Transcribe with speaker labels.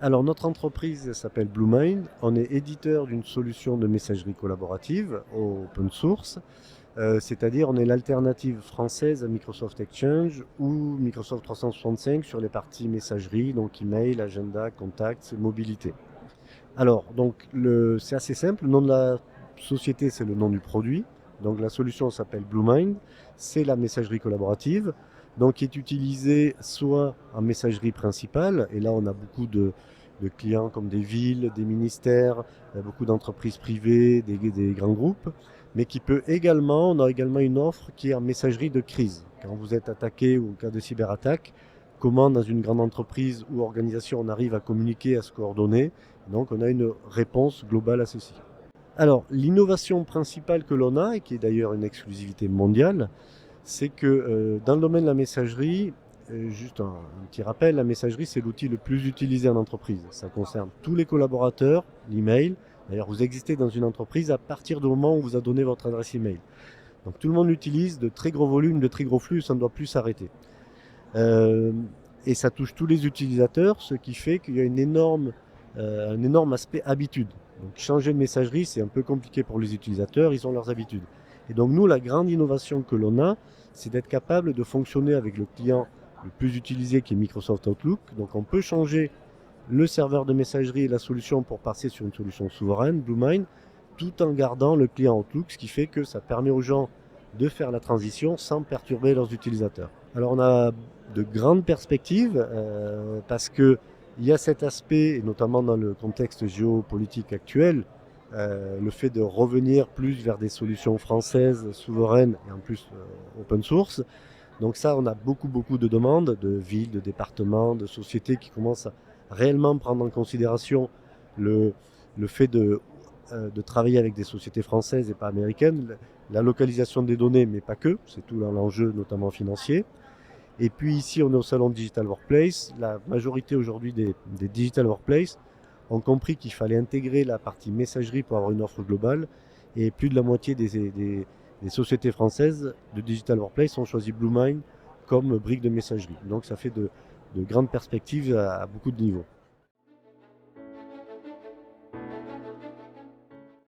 Speaker 1: Alors notre entreprise s'appelle BlueMind. On est éditeur d'une solution de messagerie collaborative open source. C'est-à-dire on est l'alternative française à Microsoft Exchange ou Microsoft 365 sur les parties messagerie, donc email, agenda, contacts, mobilité. Alors, c'est assez simple. Le nom de la société, c'est le nom du produit. Donc, la solution s'appelle BlueMind. C'est la messagerie collaborative, donc qui est utilisée soit en messagerie principale, et là, on a beaucoup de clients comme des villes, des ministères, beaucoup d'entreprises privées, des grands groupes, mais qui peut également, on a également une offre qui est en messagerie de crise. Quand vous êtes attaqué ou en cas de cyberattaque, comment dans une grande entreprise ou organisation on arrive à communiquer, à se coordonner. Donc on a une réponse globale à ceci. Alors l'innovation principale que l'on a, et qui est d'ailleurs une exclusivité mondiale, c'est que dans le domaine de la messagerie, juste un petit rappel, la messagerie c'est l'outil le plus utilisé en entreprise. Ça concerne tous les collaborateurs, l'email. D'ailleurs vous existez dans une entreprise à partir du moment où vous a donné votre adresse email. Donc tout le monde l'utilise, de très gros volumes, de très gros flux, ça ne doit plus s'arrêter. Euh, et ça touche tous les utilisateurs, ce qui fait qu'il y a un énorme aspect habitude. Donc changer de messagerie, c'est un peu compliqué pour les utilisateurs, ils ont leurs habitudes. Et donc nous, la grande innovation que l'on a, c'est d'être capable de fonctionner avec le client le plus utilisé qui est Microsoft Outlook. Donc on peut changer le serveur de messagerie et la solution pour passer sur une solution souveraine, BlueMind, tout en gardant le client Outlook, ce qui fait que ça permet aux gens de faire la transition sans perturber leurs utilisateurs. Alors on a de grandes perspectives parce que il y a cet aspect, et notamment dans le contexte géopolitique actuel, le fait de revenir plus vers des solutions françaises, souveraines et en plus open source. Donc ça, on a beaucoup de demandes de villes, de départements, de sociétés qui commencent à réellement prendre en considération le, le fait de travailler avec des sociétés françaises et pas américaines, la localisation des données, mais pas que, c'est tout l'enjeu, notamment financier. Et puis ici, on est au salon Digital Workplace. La majorité aujourd'hui des Digital Workplace ont compris qu'il fallait intégrer la partie messagerie pour avoir une offre globale. Et plus de la moitié des sociétés françaises de Digital Workplace ont choisi BlueMind comme brique de messagerie. Donc ça fait de grandes perspectives à beaucoup de niveaux.